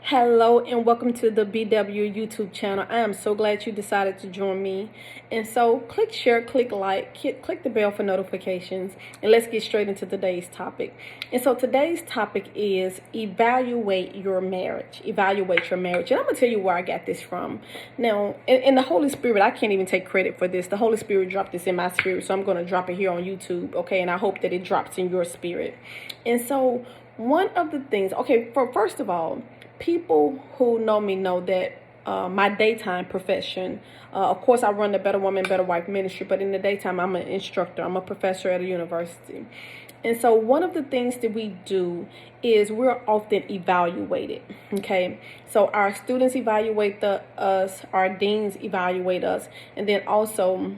Hello and welcome to the BW YouTube channel. I am so glad you decided to join me. And so click share, click like, click the bell for notifications, and let's get straight into today's topic. And so today's topic is evaluate your marriage. Evaluate your marriage. And I'm going to tell you where I got this from. Now, in the Holy Spirit, I can't even take credit for this. The Holy Spirit dropped this in my spirit, so I'm going to drop it here on YouTube, okay? And I hope that it drops in your spirit. And so one of the things, first of all, people who know me know that my daytime profession, of course, I run the Better Woman, Better Wife ministry, but in the daytime, I'm an instructor. I'm a professor at a university. And so one of the things that we do is we're often evaluated, okay? So our students evaluate us, our deans evaluate us, and then also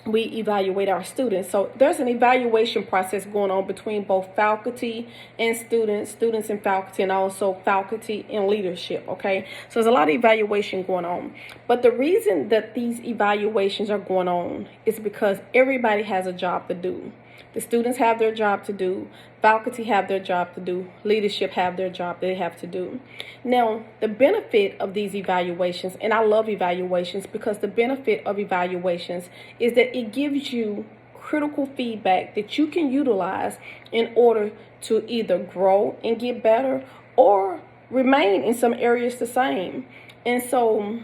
we evaluate our students. So there's an evaluation process going on between both faculty and students and faculty, and also faculty and leadership, okay? So there's a lot of evaluation going on. But the reason that these evaluations are going on is because everybody has a job to do. The students have their job to do, faculty have their job to do, leadership have their job they have to do. Now, the benefit of these evaluations, and I love evaluations because the benefit of evaluations is that it gives you critical feedback that you can utilize in order to either grow and get better or remain in some areas the same. And so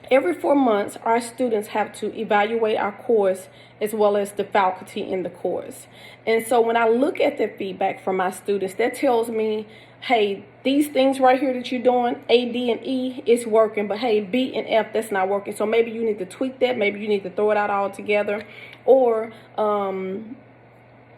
every 4 months, our students have to evaluate our course as well as the faculty in the course. And so when I look at the feedback from my students, that tells me, hey, these things right here that you're doing, A, D, and E, is working. But hey, B and F, that's not working. So maybe you need to tweak that. Maybe you need to throw it out altogether. Or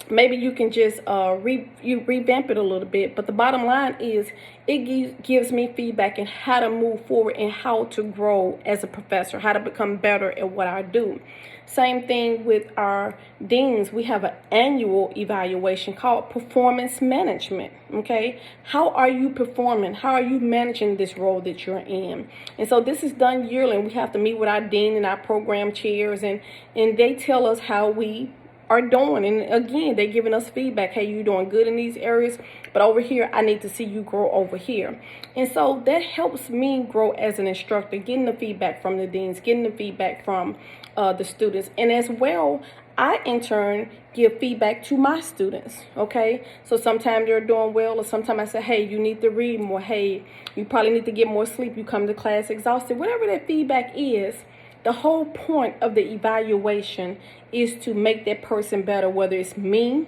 maybe you can just revamp it a little bit. But the bottom line is it gives me feedback in how to move forward and how to grow as a professor, how to become better at what I do. Same thing with our deans. We have an annual evaluation called performance management, okay? How are you performing? How are you managing this role that you're in? And so this is done yearly, and we have to meet with our dean and our program chairs, and they tell us how we are doing. And again, they're giving us feedback. Hey, you're doing good in these areas, but over here, I need to see you grow over here. And so that helps me grow as an instructor, getting the feedback from the deans, getting the feedback from the students. And as well, I, in turn, give feedback to my students, okay? So sometimes they're doing well, or sometimes I say, hey, you need to read more. Hey, you probably need to get more sleep. You come to class exhausted. Whatever that feedback is, the whole point of the evaluation is to make that person better, whether it's me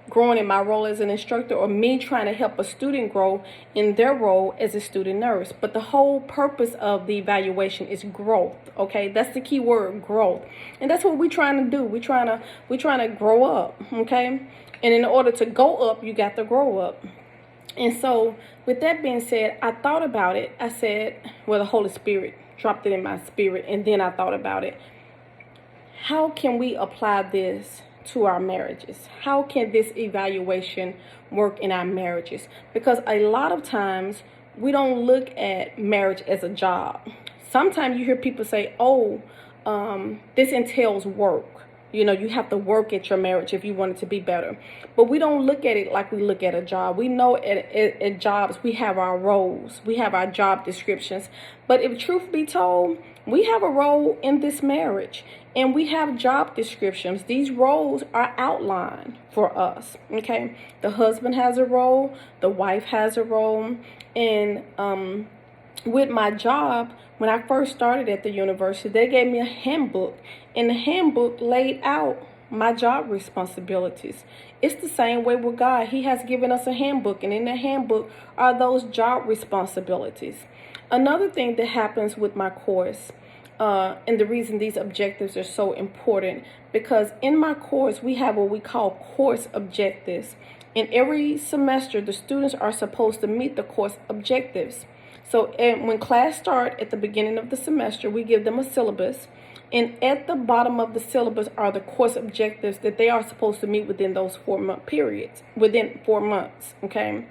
growing in my role as an instructor or me trying to help a student grow in their role as a student nurse. But the whole purpose of the evaluation is growth, okay? That's the key word, growth. And that's what we're trying to do. We're trying to grow up, okay? And in order to go up, you got to grow up. And so with that being said, I thought about it. I said, well, the Holy Spirit dropped it in my spirit, and then I thought about it. How can we apply this to our marriages? How can this evaluation work in our marriages? Because a lot of times we don't look at marriage as a job. Sometimes you hear people say, this entails work. You know, you have to work at your marriage if you want it to be better. But we don't look at it like we look at a job. We know at jobs, we have our roles. We have our job descriptions. But if truth be told, we have a role in this marriage. And we have job descriptions. These roles are outlined for us, okay? The husband has a role. The wife has a role. And with my job, when I first started at the university, they gave me a handbook, and the handbook laid out my job responsibilities. It's the same way with God. He has given us a handbook, and in the handbook are those job responsibilities. Another thing that happens with my course, and the reason these objectives are so important, because in my course, we have what we call course objectives. And every semester, the students are supposed to meet the course objectives. So when class starts at the beginning of the semester, we give them a syllabus. And at the bottom of the syllabus are the course objectives that they are supposed to meet within those 4 month periods, within 4 months, okay?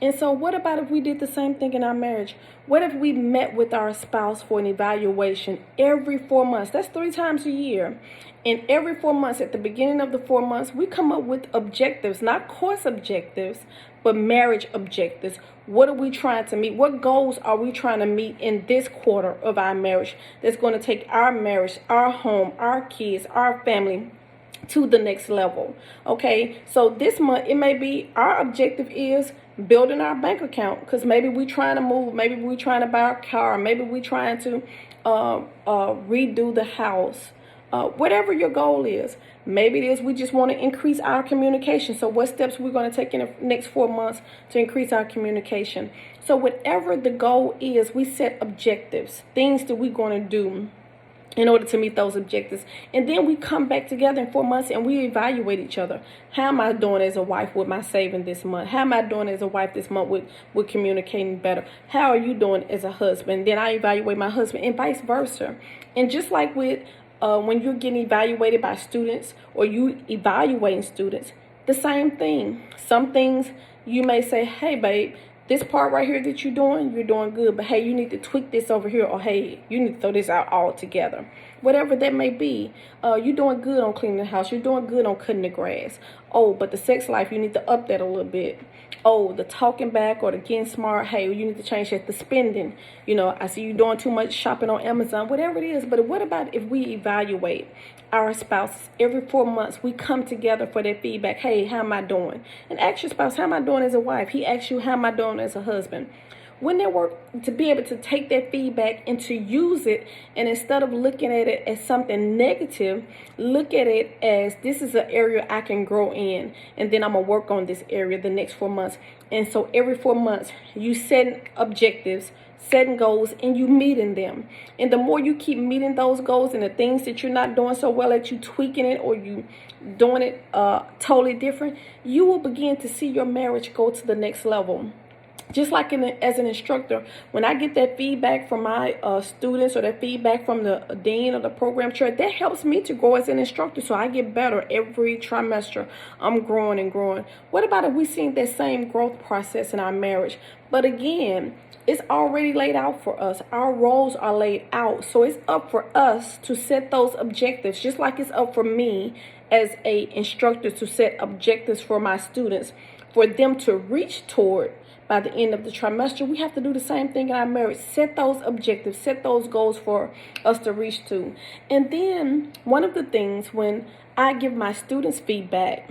And so what about if we did the same thing in our marriage? What if we met with our spouse for an evaluation every 4 months? That's 3 times a year. And every 4 months, at the beginning of the 4 months, we come up with objectives, not course objectives, but marriage objectives. What are we trying to meet? What goals are we trying to meet in this quarter of our marriage that's going to take our marriage, our home, our kids, our family to the next level? Okay, so this month it may be our objective is building our bank account, because maybe we trying to move, maybe we trying to buy a car, maybe we trying to redo the house. Whatever your goal is, maybe it is we just want to increase our communication. So what steps we're going to take in the next 4 months to increase our communication? So whatever the goal is, we set objectives, things that we're going to do in order to meet those objectives. And then we come back together in 4 months and we evaluate each other. How am I doing as a wife with my saving this month? How am I doing as a wife this month with communicating better? How are you doing as a husband? Then I evaluate my husband, and vice versa. And just like with when you're getting evaluated by students, or you evaluating students, the same thing. Some things you may say, hey, babe, this part right here that you're doing good. But hey, you need to tweak this over here. Or hey, you need to throw this out altogether. Whatever that may be. You're doing good on cleaning the house. You're doing good on cutting the grass. Oh, but the sex life, you need to up that a little bit. Oh, the talking back or the getting smart. Hey, you need to change that. The spending. I see you doing too much shopping on Amazon. Whatever it is. But what about if we evaluate our spouses every 4 months? We come together for that feedback. Hey, how am I doing? And ask your spouse, how am I doing as a wife? He asks you, how am I doing as a husband? Wouldn't it work to be able to take that feedback and to use it, and instead of looking at it as something negative, look at it as this is an area I can grow in, and then I'm going to work on this area the next 4 months. And so every 4 months, you set objectives, setting goals, and you meeting them. And the more you keep meeting those goals and the things that you're not doing so well at, you tweaking it or you doing it totally different, you will begin to see your marriage go to the next level. Just like as an instructor, when I get that feedback from my students, or that feedback from the dean or the program chair, that helps me to grow as an instructor. So I get better every trimester. I'm growing and growing. What about if we see that same growth process in our marriage? But again, it's already laid out for us. Our roles are laid out. So it's up for us to set those objectives, just like it's up for me as a instructor to set objectives for my students, for them to reach toward by the end of the trimester. We have to do the same thing in our marriage. Set those objectives, set those goals for us to reach to. And then one of the things when I give my students feedback,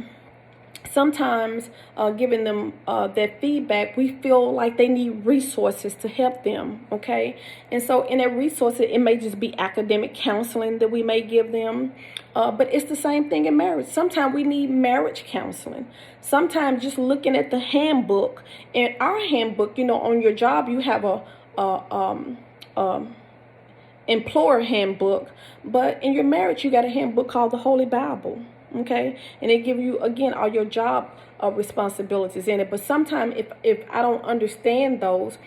sometimes giving them that feedback, we feel like they need resources to help them, okay? And so in that resource, it may just be academic counseling that we may give them, but it's the same thing in marriage. Sometimes we need marriage counseling. Sometimes just looking at the handbook. In our handbook, on your job, you have a employer handbook, but in your marriage, you got a handbook called the Holy Bible. Okay, and it give you, again, all your job responsibilities in it. But sometimes if I don't understand those,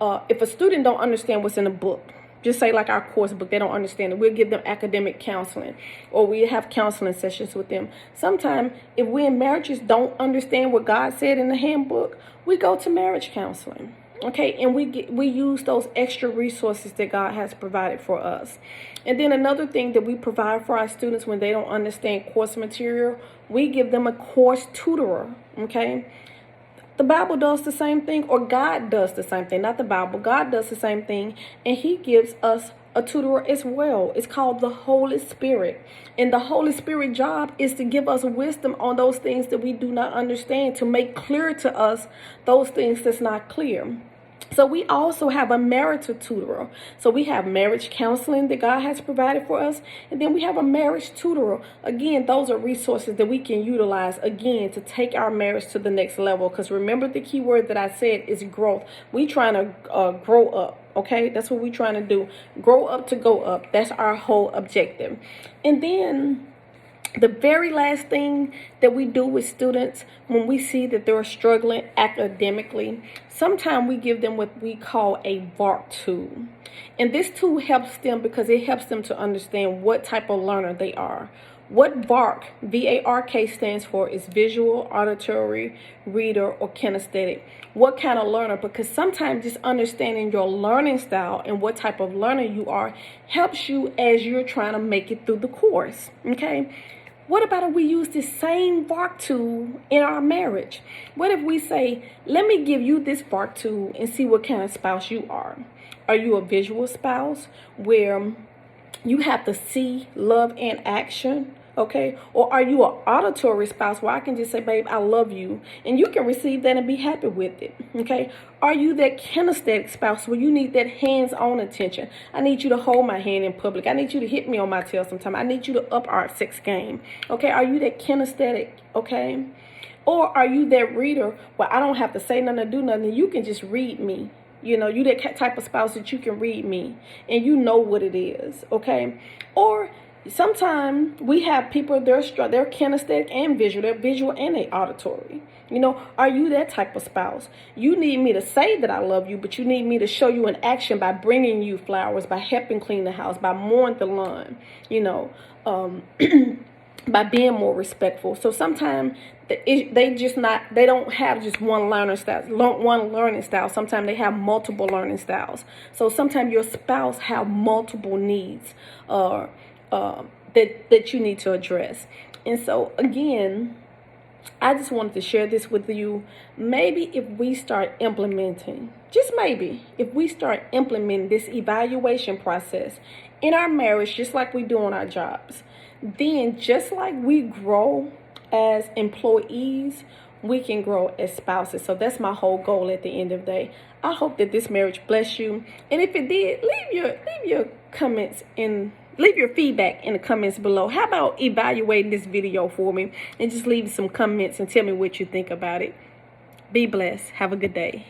if a student don't understand what's in the book, just say like our course book, they don't understand it, we'll give them academic counseling, or we have counseling sessions with them. Sometimes if we in marriages don't understand what God said in the handbook, we go to marriage counseling. Okay, and we use those extra resources that God has provided for us. And then another thing that we provide for our students when they don't understand course material, we give them a course tutorer. Okay, the Bible does the same thing, or God does the same thing. Not the Bible, God does the same thing, and He gives us a tutorer as well. It's called the Holy Spirit. And the Holy Spirit job is to give us wisdom on those things that we do not understand, to make clear to us those things that's not clear. So we also have a marital tutorer. So we have marriage counseling that God has provided for us. And then we have a marriage tutorer. Again, those are resources that we can utilize, again, to take our marriage to the next level. Because remember, the key word that I said is growth. We trying to grow up. Okay, that's what we're trying to do. Grow up to go up. That's our whole objective. And then the very last thing that we do with students when we see that they're struggling academically, sometimes we give them what we call a VARK tool. And this tool helps them because it helps them to understand what type of learner they are. What VARK, V-A-R-K, stands for is visual, auditory, reader, or kinesthetic. What kind of learner? Because sometimes just understanding your learning style and what type of learner you are helps you as you're trying to make it through the course, okay? What about if we use this same VARK tool in our marriage? What if we say, let me give you this VARK tool and see what kind of spouse you are? Are you a visual spouse where you have to see love in action? Okay, or are you an auditory spouse where I can just say, babe, I love you, and you can receive that and be happy with it? Okay, are you that kinesthetic spouse where you need that hands-on attention? I need you to hold my hand in public. I need you to hit me on my tail sometime. I need you to up our sex game. Okay, are you that kinesthetic? Okay, or are you that reader where I don't have to say nothing or do nothing, you can just read me? You know, you that type of spouse that you can read me and you know what it is, okay? Or sometimes we have people, they're kinesthetic and visual. They're visual and they auditory. You know, are you that type of spouse? You need me to say that I love you, but you need me to show you in action by bringing you flowers, by helping clean the house, by mowing the lawn, you know, by being more respectful. So sometimes they don't have just one learning style. Sometimes they have multiple learning styles. So sometimes your spouse have multiple needs that you need to address. And so again, I just wanted to share this with you. Maybe if we start implementing, just maybe, if we start implementing this evaluation process in our marriage, just like we do on our jobs, then just like we grow as employees, we can grow as spouses. So that's my whole goal at the end of the day. I hope that this marriage bless you. And if it did, leave your comments in. Leave your feedback in the comments below. How about evaluating this video for me and just leave some comments and tell me what you think about it. Be blessed. Have a good day.